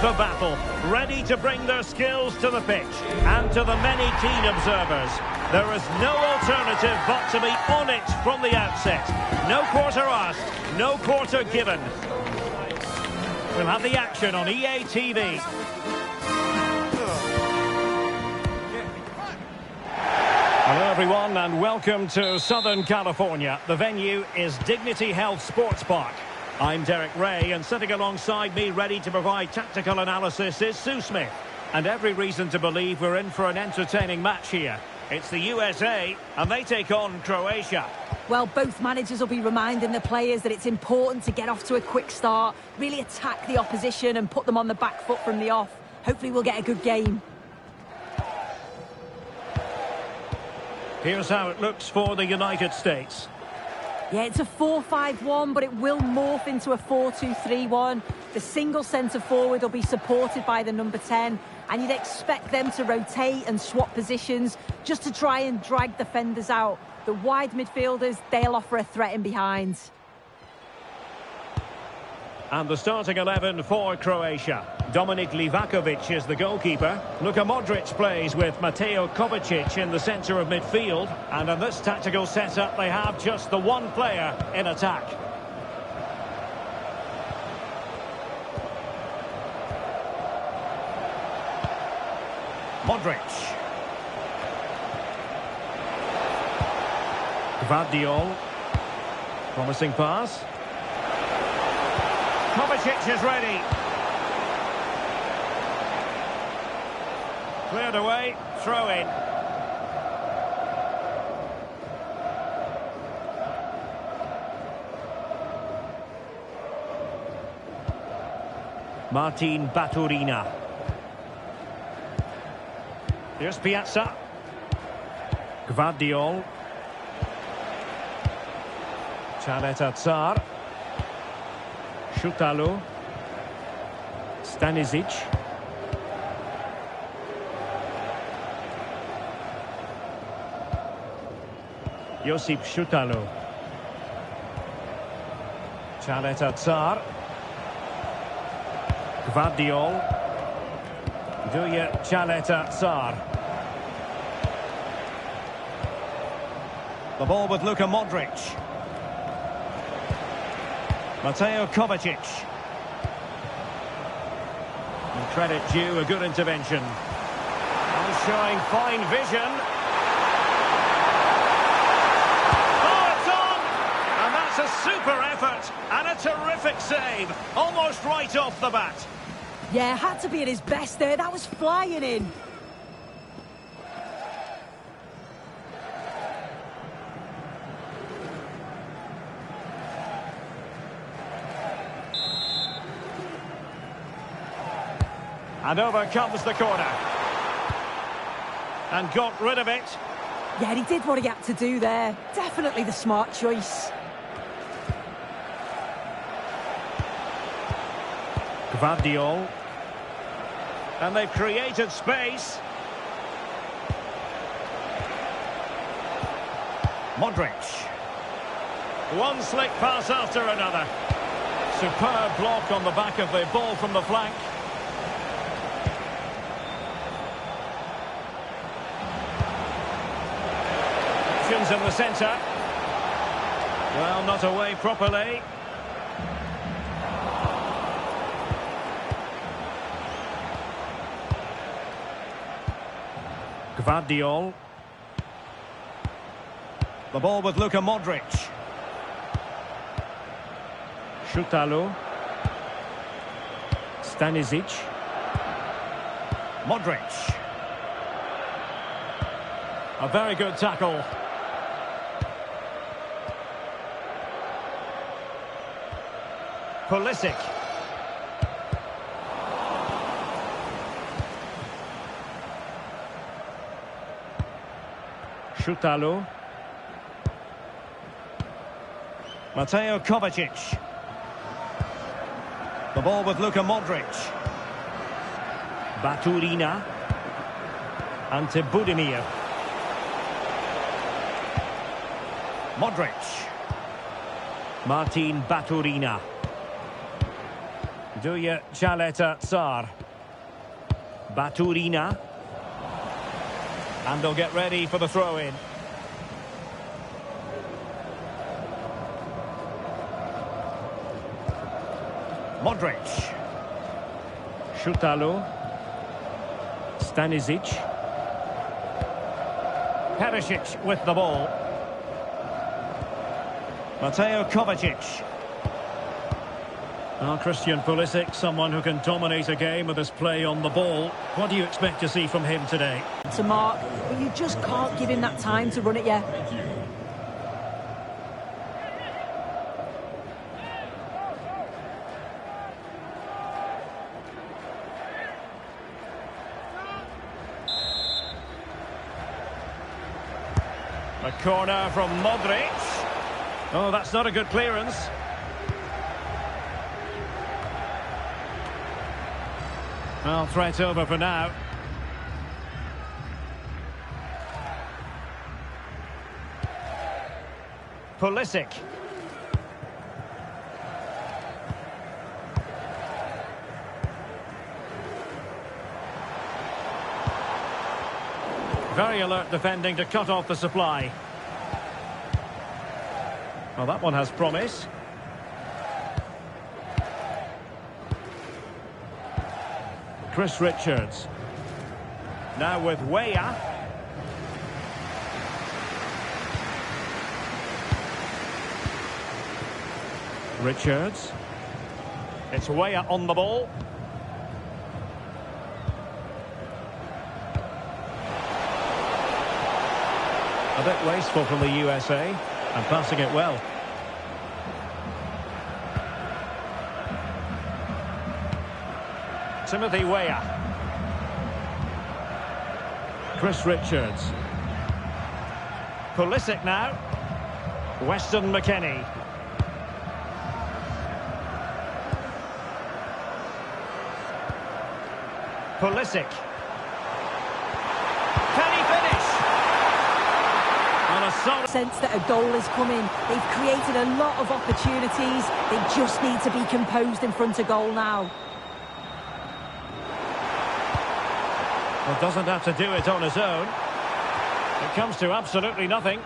for battle, ready to bring their skills to the pitch. And to the many keen observers, there is no alternative but to be on it from the outset. No quarter asked, no quarter given. We'll have the action on EA TV. Hello everyone and welcome to Southern California. The venue is Dignity Health Sports Park. I'm Derek Ray and sitting alongside me ready to provide tactical analysis is Sue Smith. And every reason to believe we're in for an entertaining match here. It's the USA and they take on Croatia. Well, both managers will be reminding the players that it's important to get off to a quick start, really attack the opposition and put them on the back foot from the off. Hopefully we'll get a good game. Here's how it looks for the United States. Yeah, it's a 4-5-1, but it will morph into a 4-2-3-1. The single centre-forward will be supported by the number 10, and you'd expect them to rotate and swap positions just to try and drag defenders out. The wide midfielders, they'll offer a threat in behind. And the starting 11 for Croatia. Dominik Livakovic is the goalkeeper. Luka Modric plays with Mateo Kovacic in the centre of midfield. And in this tactical setup, they have just the one player in attack. Modric. Gvardiol. Promising pass. Kovacic is ready. Cleared away, throw in. Martin Baturina. Here's Piazza. Gvardiol. Chaleta-Tsar. Šutalo. Stanisic. Josip Šutalo. Chaleta-Tsar. Gvardiol. Duja Chaleta-Tsar. The ball with Luka Modric. Mateo Kovacic. And credit due, a good intervention. And showing fine vision. Oh, it's on! And that's a super effort and a terrific save. Almost right off the bat. Yeah, had to be at his best there. That was flying in. And over comes the corner. And got rid of it. Yeah, he did what he had to do there. Definitely the smart choice. Gvardiol. And they've created space. Modric. One slick pass after another. Superb block on the back of the ball from the flank. In the centre. Well, not away properly. Gvardiol. The ball with Luka Modric. Šutalo. Stanisic. Modric. A very good tackle. Pulisic. Šutalo. Mateo Kovacic. The ball with Luka Modric. Baturina. Ante Budimir. Modric. Martin Baturina. Duya Chaleta Tsar. Baturina. And they'll get ready for the throw-in. Modric. Šutalo. Stanisic. Perisic with the ball. Mateo Kovacic. Well, Christian Pulisic, someone who can dominate a game with his play on the ball. What do you expect to see from him today? To mark, but you just can't give him that time to run it yet. A corner from Modric. Oh, that's not a good clearance. Well, threat over for now. Pulisic. Very alert defending to cut off the supply. Well, that one has promise. Chris Richards. Now with Weah. Richards. It's Weah on the ball. A bit wasteful from the USA, and passing it well. Timothy Weah. Chris Richards. Pulisic now. Weston McKennie. Pulisic. Can he finish? On a solid Sense that a goal is coming. They've created a lot of opportunities. They just need to be composed in front of goal now. Well, doesn't have to do it on his own. It comes to absolutely nothing.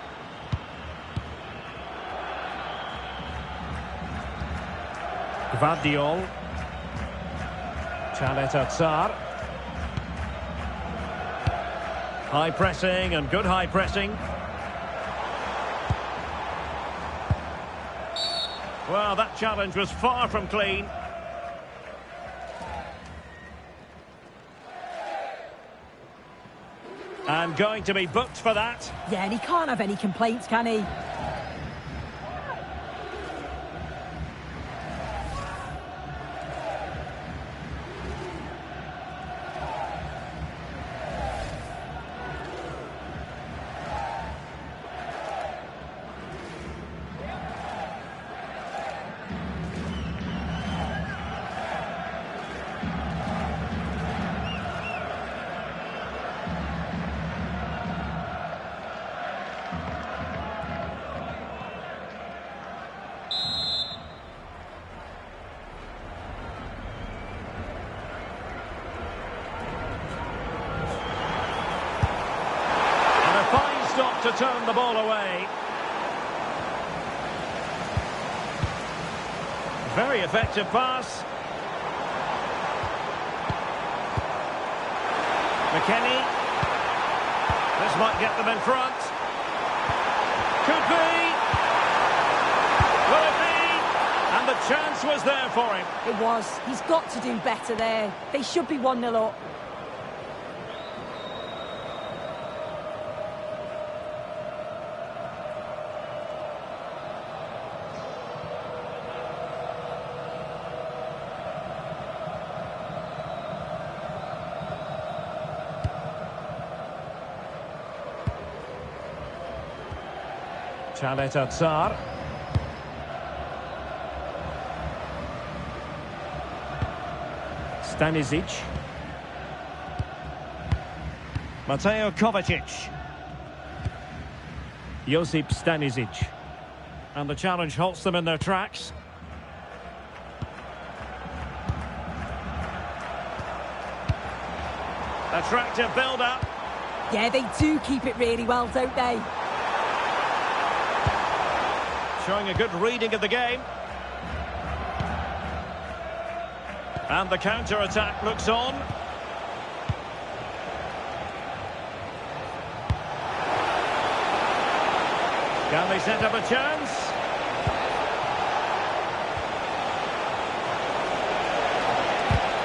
Gvardiol. Chaleta Tsar. High pressing and good high pressing. Well, that challenge was far from clean. And going to be booked for that. Yeah, and he can't have any complaints, can he? To turn the ball away. Very effective pass. McKennie. This might get them in front. Could be. Will it be? And the chance was there for him. It was. He's got to do better there. They should be 1-0 up. Chaleta Tsar. Stanisic. Mateo Kovacic. Josip Stanisic. And the challenge halts them in their tracks. Attractive build-up. Yeah, they do keep it really well, don't they? Showing a good reading of the game. And the counter-attack looks on. Can they set up a chance?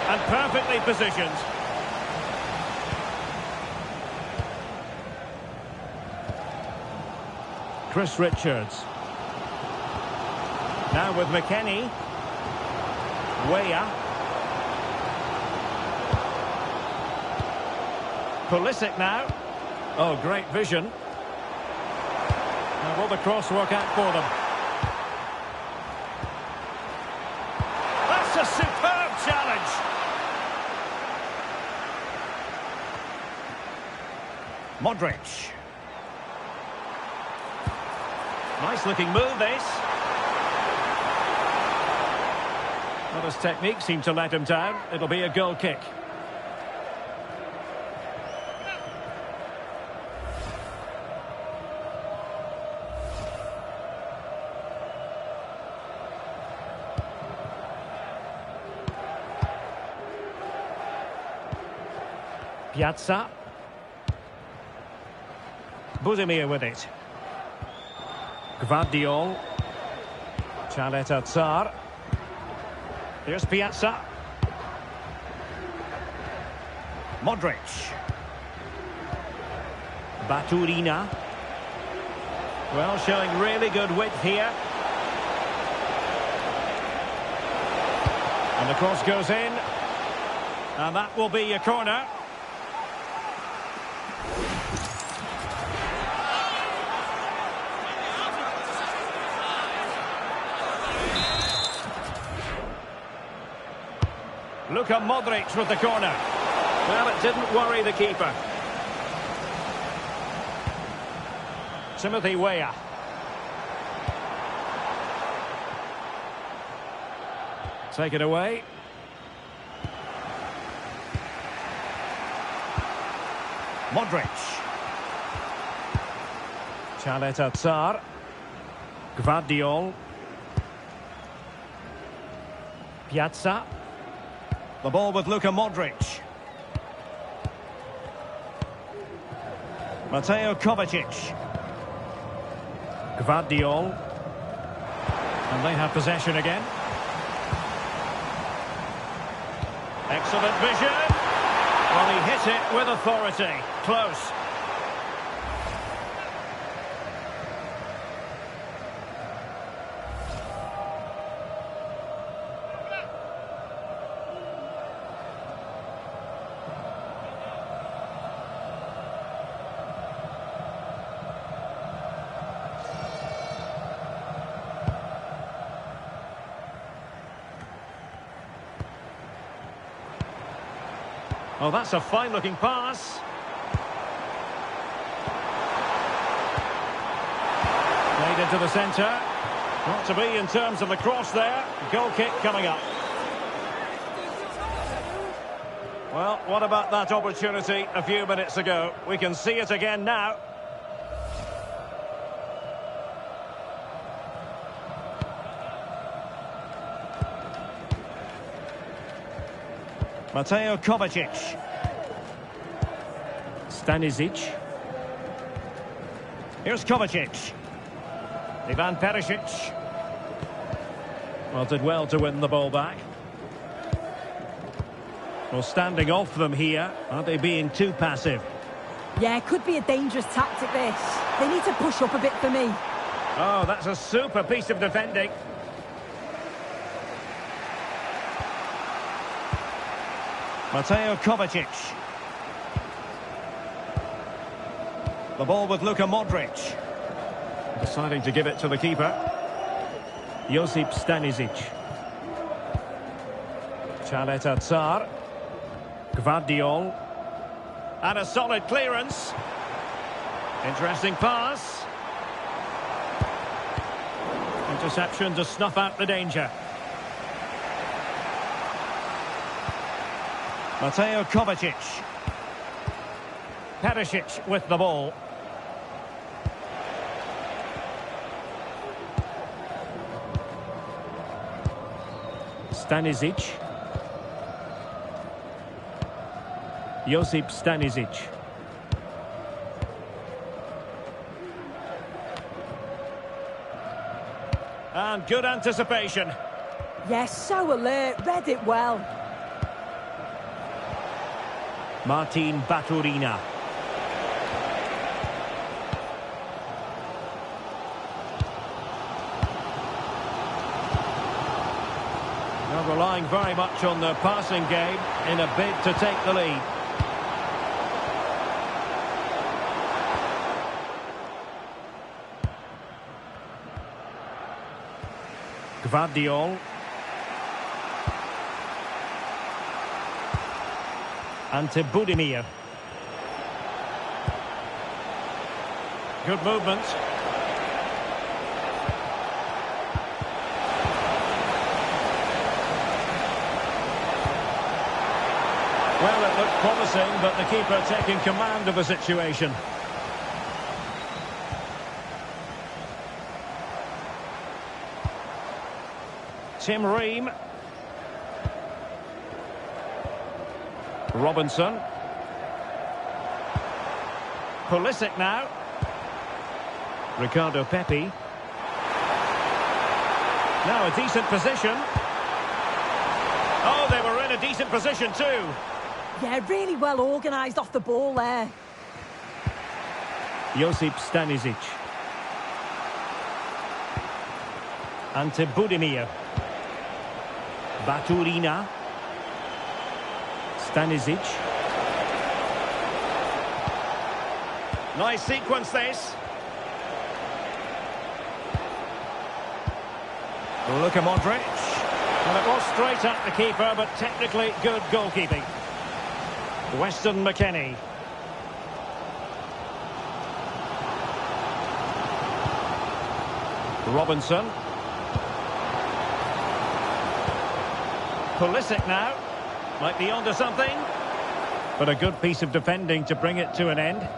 And perfectly positioned. Chris Richards. Now with McKennie. Weah. Pulisic now. Oh, great vision. Now will the cross work out for them? That's a superb challenge. Modric. Nice looking move this. Well, his technique seemed to let him down. It'll be a goal kick. Piazza. Budimir with it. Gvardiol. Chaleta Tsar. Here's Piazza. Modric. Baturina. Well, showing really good width here. And the cross goes in. And that will be a corner. Luka Modric with the corner. Well, it didn't worry the keeper. Timothy Weah. Take it away. Modric. Chaleta Tsar. Gvardiol. Piazza. The ball with Luka Modric. Mateo Kovacic. Gvardiol. And they have possession again. Excellent vision. Well, he hit it with authority. Close. Oh, that's a fine-looking pass. Played into the centre. Not to be in terms of the cross there. Goal kick coming up. Well, what about that opportunity a few minutes ago? We can see it again now. Mateo Kovacic. Stanisic. Here's Kovacic. Ivan Perisic. Well, did well to win the ball back. Well, standing off them here. Are they being too passive? Yeah, it could be a dangerous tactic, this. They need to push up a bit for me. Oh, that's a super piece of defending. Mateo Kovacic. The ball with Luka Modric. Deciding to give it to the keeper. Josip Stanisic. Chaleta Tsar. Gvardiol. And a solid clearance. Interesting pass. Interception to snuff out the danger. Mateo Kovacic. Perisic with the ball. Stanisic. Josip Stanisic. And good anticipation. Yes, so alert, read it well. Martin Baturina. They're relying very much on the passing game in a bid to take the lead. Gvardiol. Ante Budimir. Good movement. Well, it looked promising, but the keeper taking command of the situation. Tim Ream. Robinson. Pulisic now. Ricardo Pepi. Now a decent position. Oh, they were in a decent position too. Yeah, really well organised off the ball there. Josip Stanisic. Ante Budimir. Baturina. Stanisic. Nice sequence this. Luka Modric. And it was straight at the keeper, but technically good goalkeeping. Weston McKennie. Robinson. Pulisic now. Might be onto something. But a good piece of defending to bring it to an end.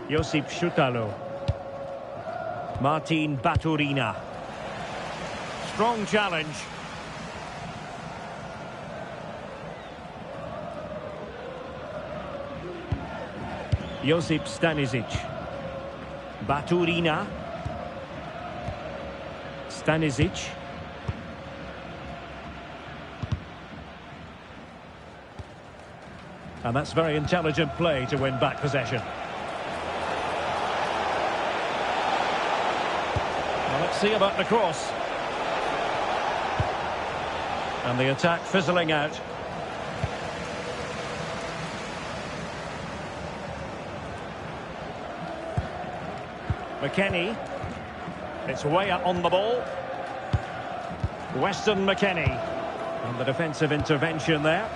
Josip Šutalo. Martin Baturina. Strong challenge. Josip Stanisic. Baturina. Stanisic. And that's very intelligent play to win back possession. Well, let's see about the cross. And the attack fizzling out. McKennie. It's way up on the ball. Weston McKennie. And the defensive intervention there.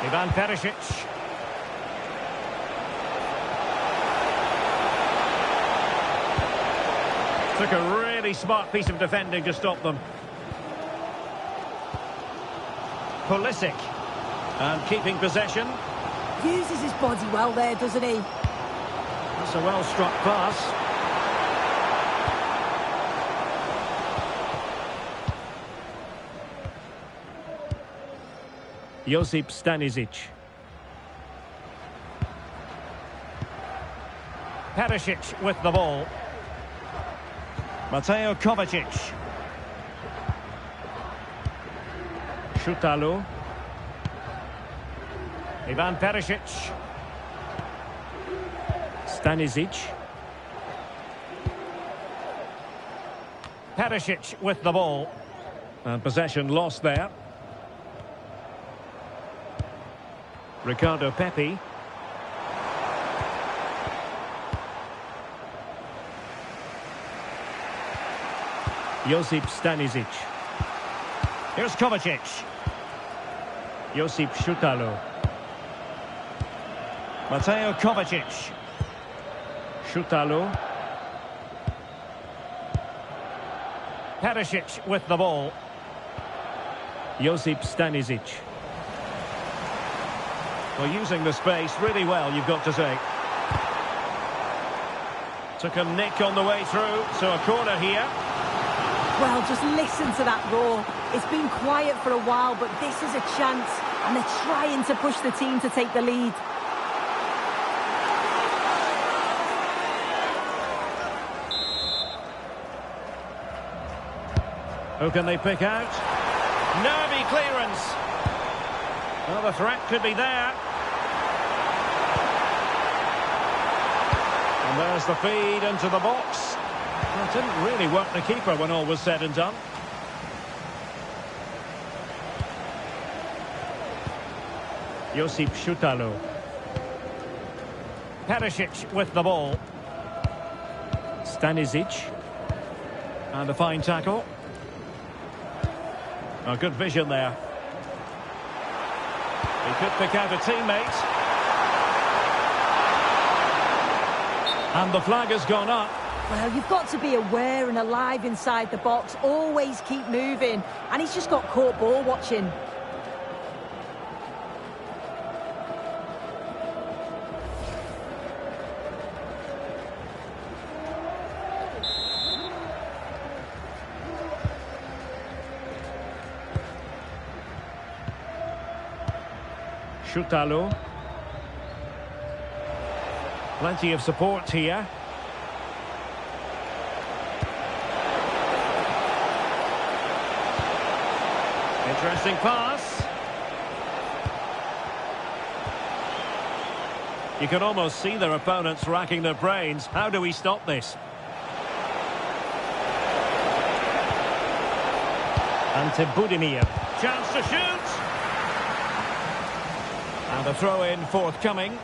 Ivan Perisic. Took a really smart piece of defending to stop them. Pulisic. And keeping possession. Uses his body well there, doesn't he? That's a well-struck pass. Josip Stanisic. Perisic with the ball. Mateo Kovacic. Šutalo. Ivan Perisic. Stanisic. Perisic with the ball. And possession lost there. Ricardo Pepi. Josip Stanisic. Here's Kovacic. Josip Šutalo. Mateo Kovacic. Šutalo. Perisic with the ball. Josip Stanisic. Well, using the space really well, you've got to say. Took a nick on the way through, so a corner here. Well, just listen to that roar. It's been quiet for a while, but this is a chance, and they're trying to push the team to take the lead. Who can they pick out? Nervy clearance. Well, the threat could be there. And there's the feed into the box. Well, it didn't really work the keeper when all was said and done. Josip Šutalo. Perisic with the ball. Stanisic. And a fine tackle. Oh, good vision there. He could pick out a teammate. And the flag has gone up. Well, you've got to be aware and alive inside the box. Always keep moving. And he's just got caught ball watching. Šutalo. Plenty of support here. Interesting pass. You can almost see their opponents racking their brains. How do we stop this? Ante Budimir. Chance to shoot. And a throw-in forthcoming.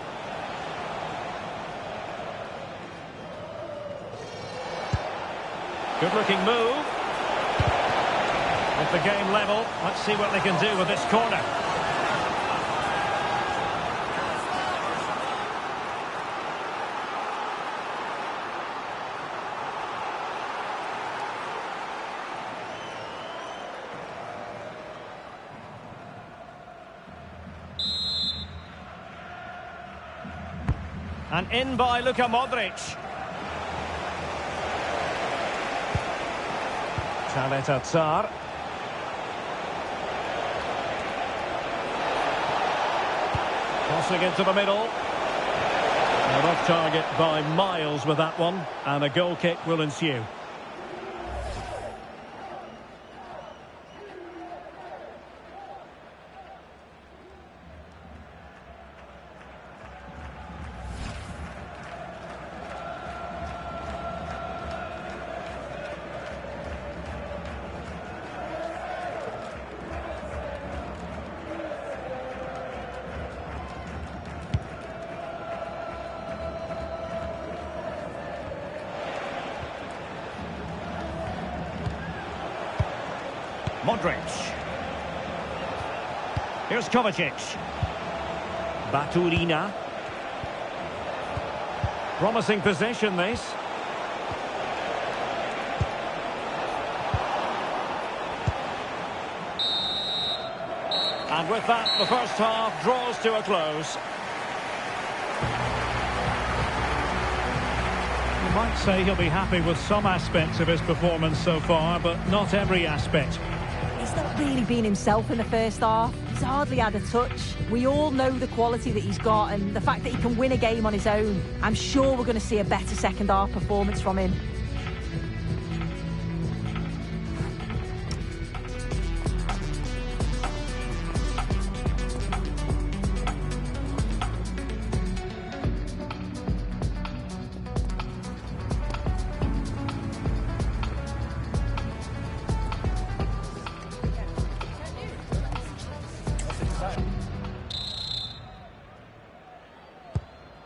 Good-looking move. With the game level, let's see what they can do with this corner. And in by Luka Modric. Taleta Tsar. Crossing into the middle. And off target by miles with that one. And a goal kick will ensue. Modric. Here's Kovacic. Baturina. Promising possession, this. And with that, the first half draws to a close. You might say he'll be happy with some aspects of his performance so far, but not every aspect. He's not really been himself in the first half. He's hardly had a touch. We all know the quality that he's got and the fact that he can win a game on his own. I'm sure we're going to see a better second half performance from him.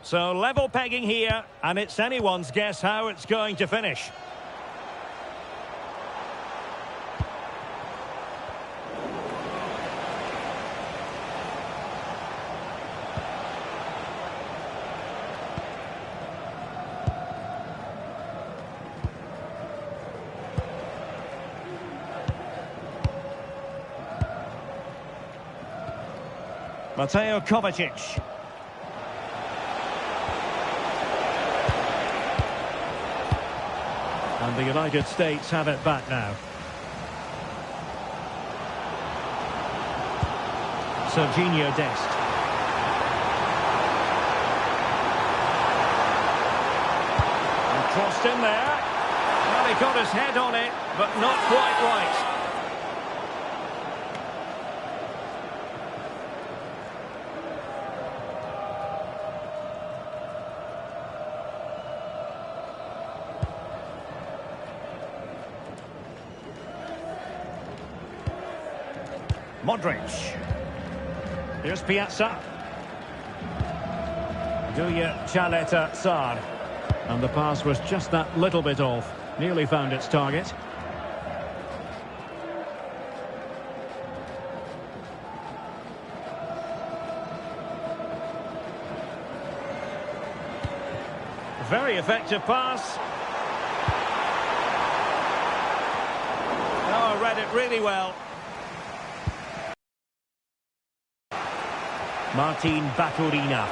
So level pegging here, and it's anyone's guess how it's going to finish. Mateo Kovacic. And the United States have it back now. Serginho Dest. And crossed in there. Well, he got his head on it, but not quite right. Modric. Here's Piazza. Duya Chaleta Sar. And the pass was just that little bit off. Nearly found its target. Very effective pass. Oh, read it really well. Martin Baturina.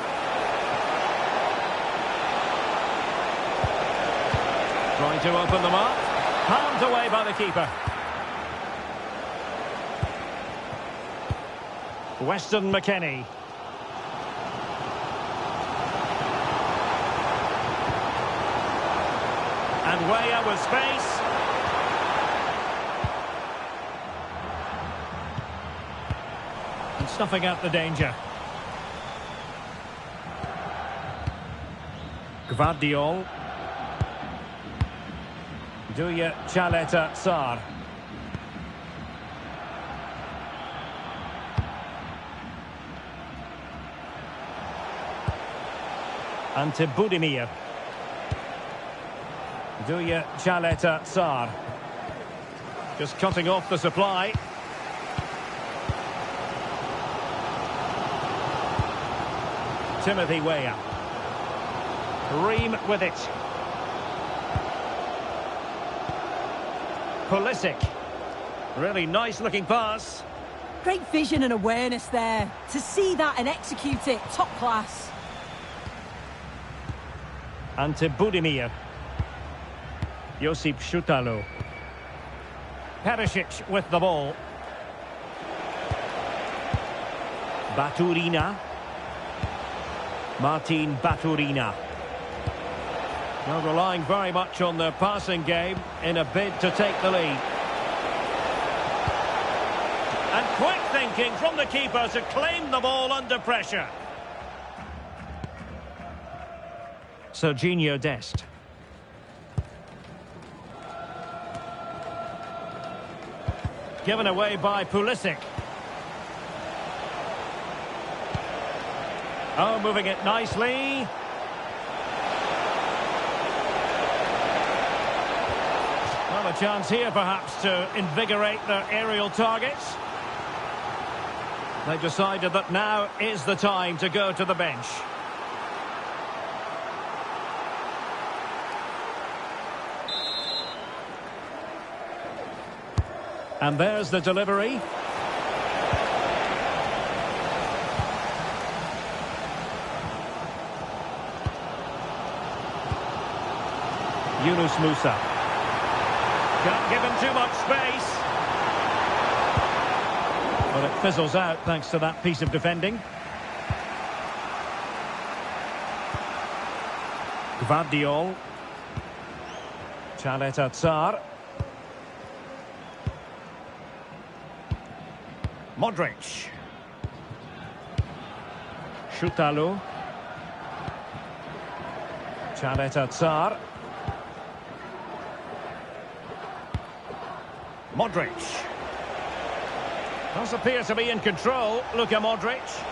Trying to open them up. Palmed away by the keeper. Weston McKennie. And Weah with space. And snuffing out the danger. Gvardiol. Duya Chaleta Sar. Ante Budimir. Duya Chaleta Sar. Just cutting off the supply. Timothy Weah. Ream with it. Pulisic. Really nice looking pass. Great vision and awareness there. To see that and execute it, top class. Ante Budimir. Josip Šutalo. Perisic with the ball. Baturina. Martin Baturina. Now relying very much on their passing game in a bid to take the lead. And quick thinking from the keeper to claim the ball under pressure. Serginho Dest. Given away by Pulisic. Oh, moving it nicely. Well, a chance here perhaps to invigorate their aerial targets. They've decided that now is the time to go to the bench. And there's the delivery. Yunus Musa. Can't give him too much space. But it fizzles out thanks to that piece of defending. Gvardiol. Chaleta Tsar. Modric. Šutalo. Chaleta Tsar. Modric. Does appear to be in control, Luka Modric.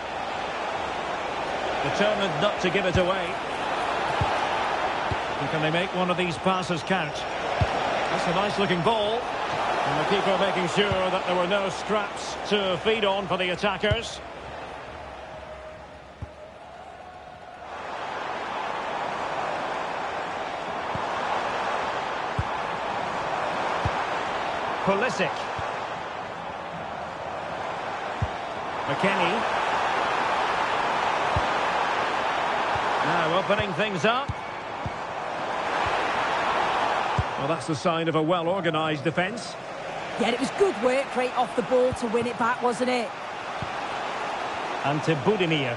Determined not to give it away. And can they make one of these passes count? That's a nice looking ball. And the keeper making sure that there were no scraps to feed on for the attackers. Pulisic. McKennie. Now opening things up. Well, that's the sign of a well-organised defence. Yeah, it was good work right off the ball to win it back, wasn't it? And to Budimir.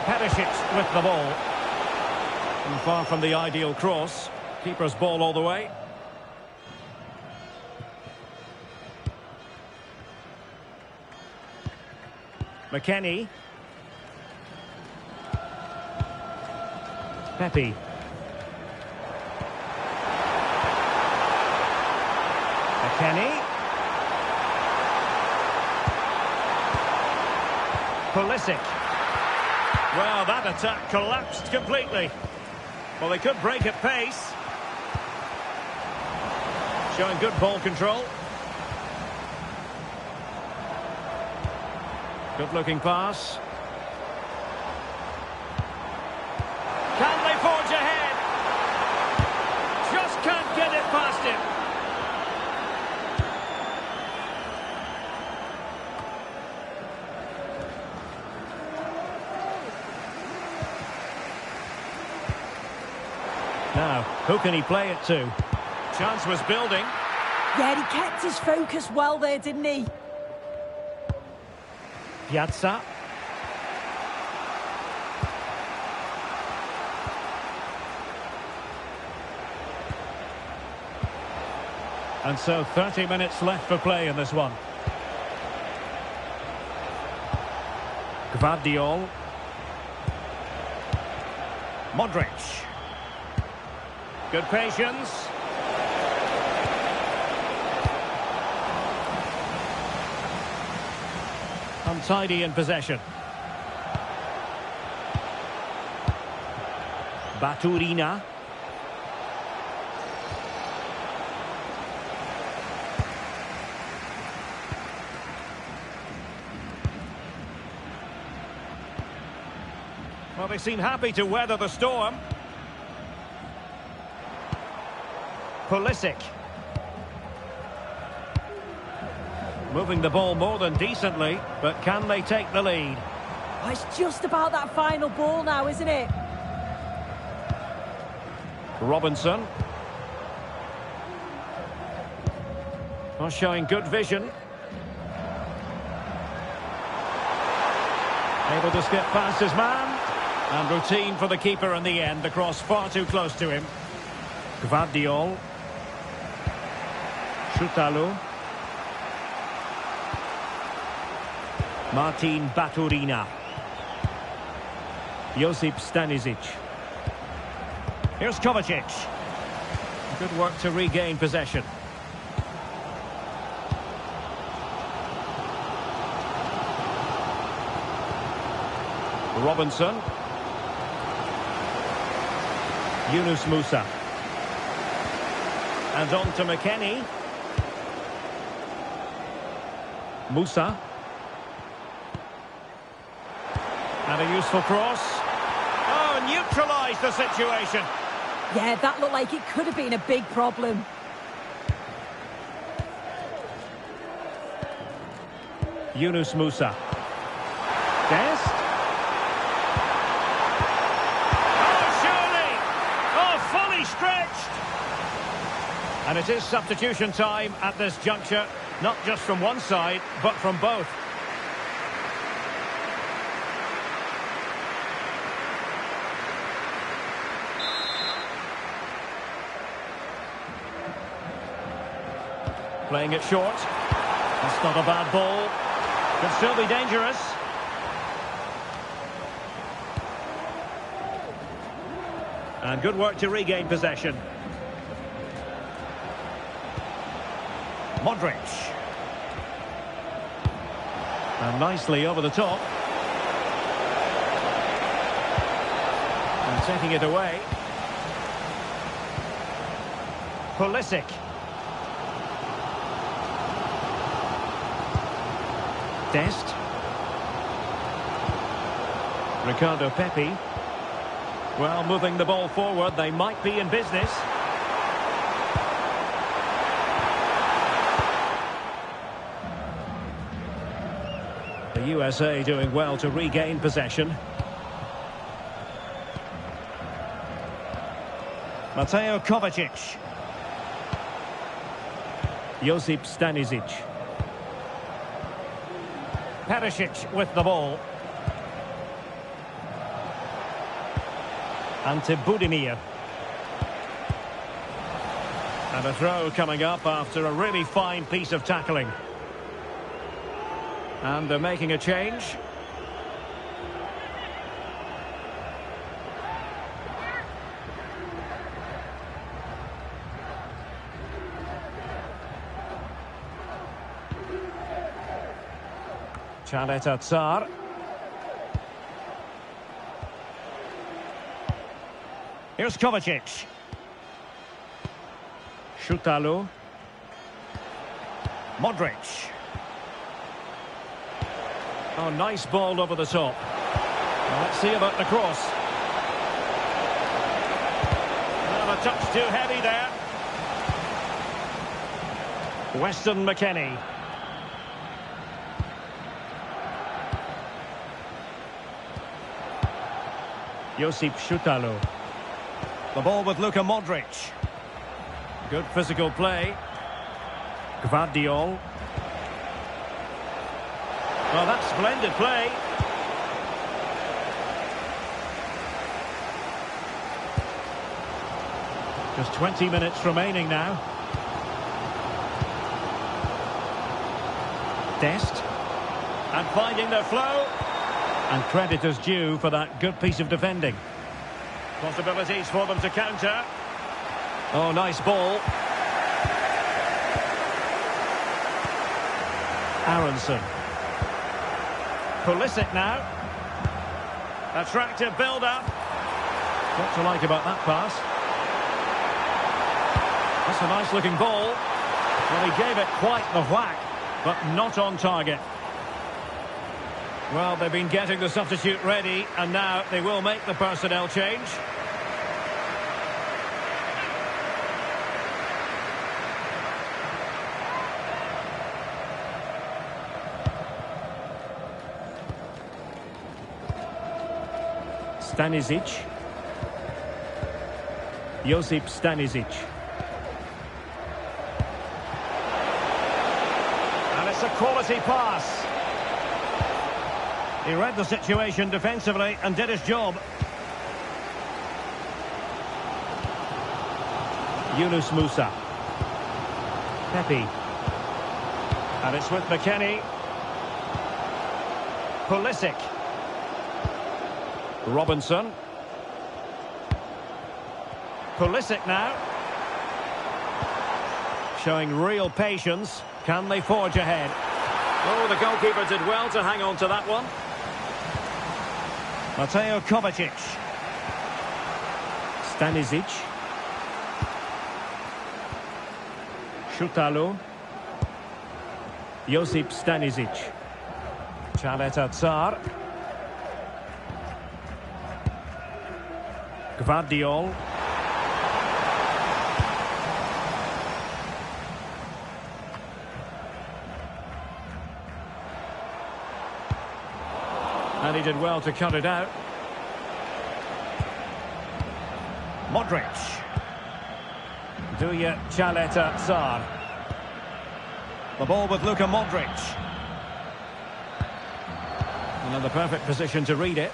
Perisic with the ball. And far from the ideal cross. Keeper's ball all the way. McKennie. Pepe. McKennie. Pulisic. Well, that attack collapsed completely. Well, they could break at pace. Showing good ball control. Good-looking pass. Can they forge ahead? Just can't get it past him. Now, who can he play it to? Chance was building. Yeah, he kept his focus well there, didn't he? Piazza. And so 30 minutes left for play in this one. Gvardiol. Modric. Good patience. Untidy in possession. Baturina. Well, they seem happy to weather the storm. Pulisic. Moving the ball more than decently, but can they take the lead? Oh, it's just about that final ball now, isn't it? Robinson. Oh, showing good vision. Able to skip past his man. And routine for the keeper in the end. The cross far too close to him. Gvardiol. Šutalu. Martin Baturina. Josip Stanisic. Here's Kovacic. Good work to regain possession. Robinson. Yunus Musa. And on to McKennie. Musa. And a useful cross. Oh, neutralised the situation. Yeah, that looked like it could have been a big problem. Yunus Musa. Dest. Stretched. And it is substitution time at this juncture, not just from one side, but from both. Playing it short. That's not a bad ball. Could still be dangerous. And good work to regain possession. Modric. And nicely over the top. And taking it away. Pulisic. Dest. Ricardo Pepe. Well, moving the ball forward, they might be in business. The USA doing well to regain possession. Mateo Kovacic. Josip Stanisic. Perisic with the ball. Ante Budimir. And a throw coming up after a really fine piece of tackling. And they're making a change. Chaleta Tsar. Here's Kovacic. Shutalu. Modric. Oh, nice ball over the top. Well, let's see about the cross. Well, a touch too heavy there. Weston McKennie. Josip Shutalu. The ball with Luka Modric. Good physical play. Gvardiol. Well, that's splendid play. Just 20 minutes remaining now. Dest. And finding their flow. And credit is due for that good piece of defending. Possibilities for them to counter. Oh, nice ball. Aronson. Pulisic now. Attractive build-up. What to like about that pass? That's a nice-looking ball. Well, he gave it quite the whack, but not on target. Well, they've been getting the substitute ready, and now they will make the personnel change. Stanisic. Josip Stanisic. And it's a quality pass. He read the situation defensively and did his job. Yunus Musa. Pepe. And it's with McKennie. Pulisic. Robinson. Pulisic now. Showing real patience. Can they forge ahead? Oh, the goalkeeper did well to hang on to that one. Mateo Kovacic. Stanisic. Shutalu. Josip Stanisic. Chaleta Tsar. Gvardiol. And he did well to cut it out. Modric. Duya Chaleta Tsar. The ball with Luka Modric. Another perfect position to read it.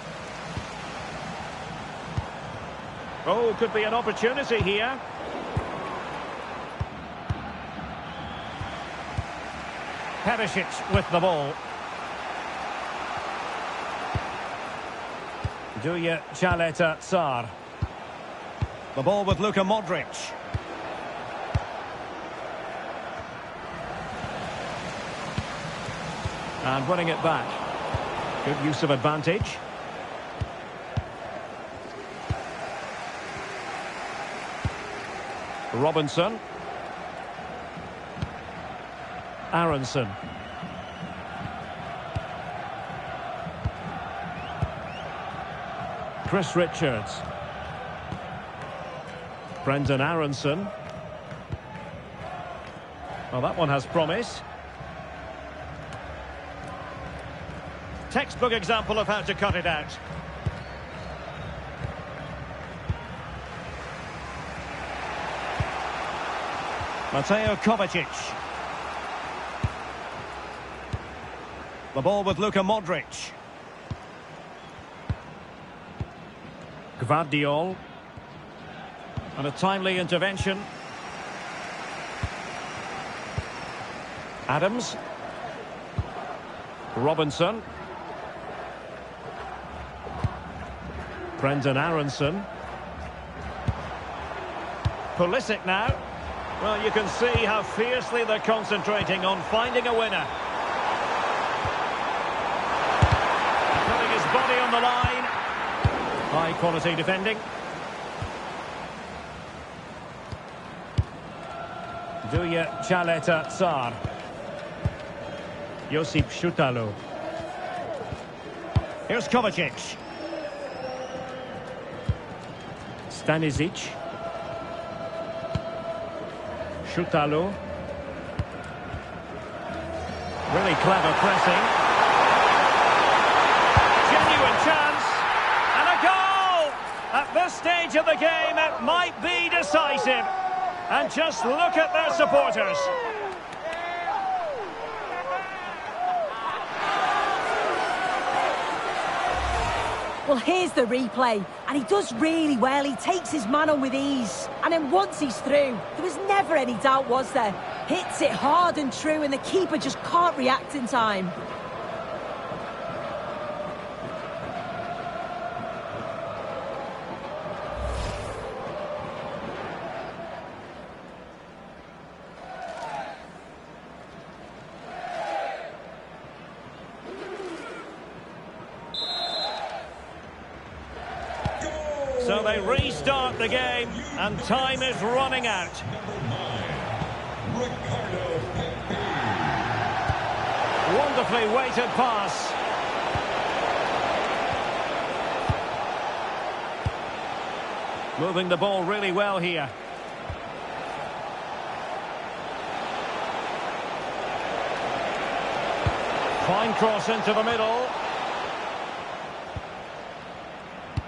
Oh, could be an opportunity here. Perisic with the ball. Duya Chaleta Tsar. The ball with Luka Modric. And winning it back. Good use of advantage. Robinson. Aronson. Chris Richards. Brendan Aronson. Well, that one has promise. Textbook example of how to cut it out. Mateo Kovacic. The ball with Luka Modric. Gvardiol. And a timely intervention. Adams. Robinson. Brendan Aronson. Pulisic now. Well, you can see how fiercely they're concentrating on finding a winner. Putting his body on the line. High quality defending. Duja Chaleta Tsar. Josip Šutalo. Here's Kovacic. Stanisic. Šutalo. Really clever pressing. Genuine chance. And a goal! At this stage of the game, it might be decisive. And just look at their supporters. Well, here's the replay, and he does really well. He takes his man on with ease, and then once he's through, there was never any doubt, was there? Hits it hard and true, and the keeper just can't react in time. So they restart the game, and time is running out. Wonderfully weighted pass. Moving the ball really well here. Fine cross into the middle.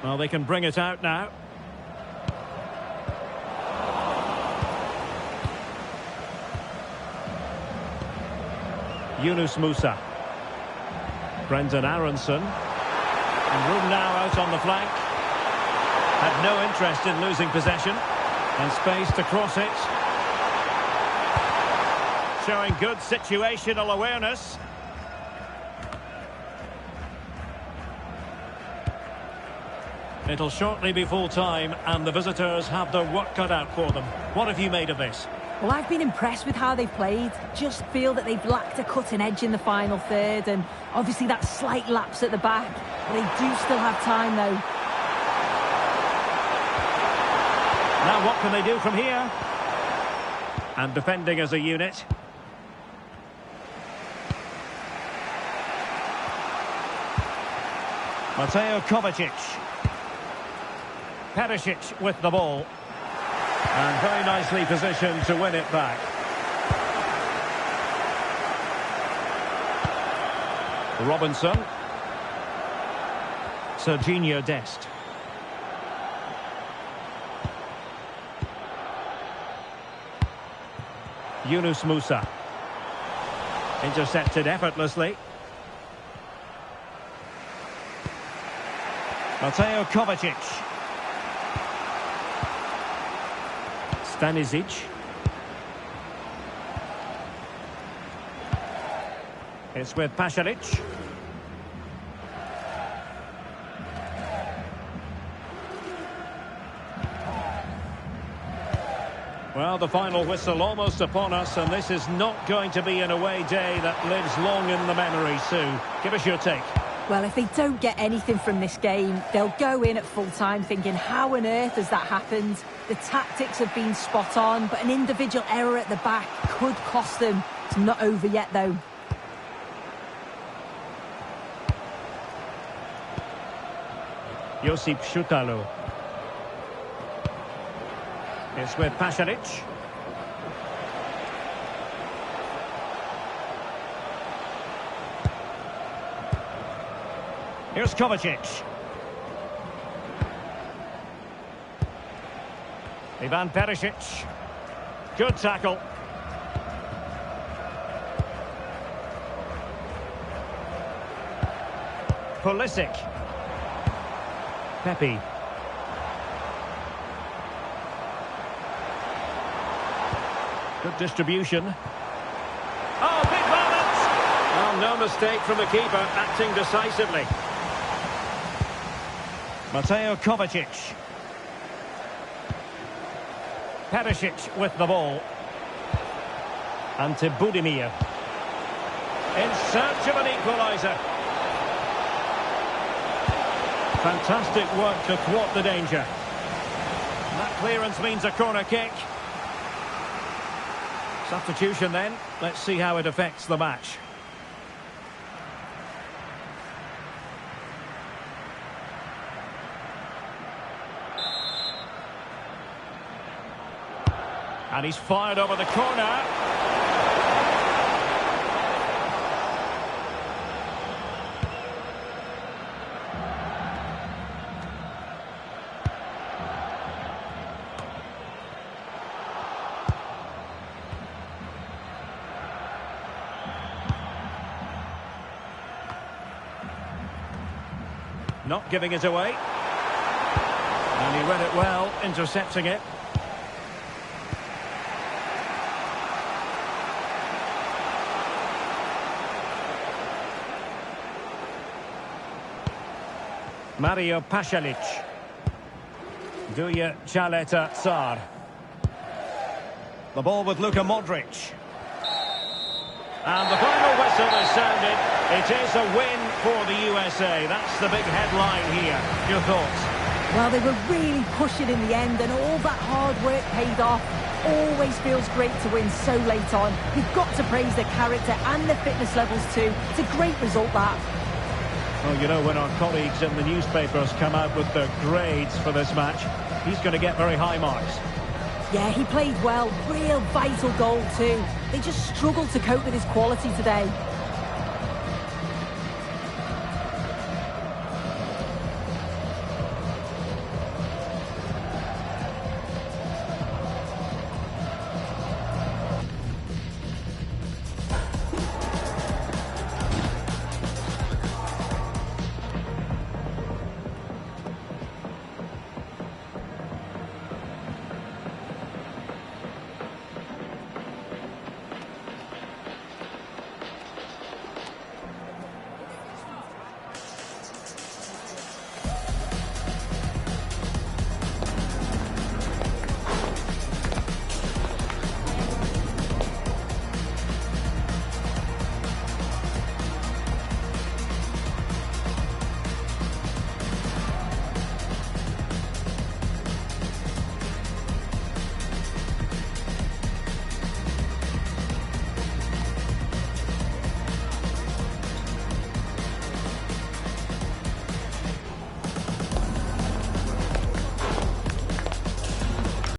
Well, they can bring it out now. Yunus Musa. Brendan Aronson. And room now out on the flank. Had no interest in losing possession. And space to cross it. Showing good situational awareness. It'll shortly be full time, and the visitors have their work cut out for them. What have you made of this? Well, I've been impressed with how they've played. Just feel that they've lacked a cutting edge in the final third, and obviously that slight lapse at the back. But they do still have time, though. Now what can they do from here? And defending as a unit. Mateo Kovacic. Perisic with the ball. And very nicely positioned to win it back. Robinson. Serginho Dest. Yunus Musa. Intercepted effortlessly. Mateo Kovacic. Stanisic. It's with Pasalic. Well, the final whistle almost upon us, and this is not going to be an away day that lives long in the memory, Sue. Give us your take. Well, if they don't get anything from this game, they'll go in at full time thinking, how on earth has that happened? The tactics have been spot on, but an individual error at the back could cost them. It's not over yet, though. Josip Šutalo. It's with Pasalic. Here's Kovacic. Ivan Perisic. Good tackle. Pulisic. Pepe. Good distribution. Oh, big moment! Well, no mistake from the keeper, acting decisively. Mateo Kovacic. Perisic with the ball. And to Budimir. In search of an equaliser. Fantastic work to thwart the danger. That clearance means a corner kick. Substitution then. Let's see how it affects the match. And he's fired over the corner. Not giving it away. And he read it well, intercepting it. Mario Pasalic. Duja Chaleta Tsar. The ball with Luka Modric. And the final whistle is sounded. It is a win for the USA. That's the big headline here. Your thoughts? Well, they were really pushing in the end, and all that hard work paid off. Always feels great to win so late on. You've got to praise their character and their fitness levels too. It's a great result, that. Well, you know, when our colleagues in the newspapers come out with their grades for this match, he's going to get very high marks. Yeah, he played well. Real vital goal too. They just struggled to cope with his quality today.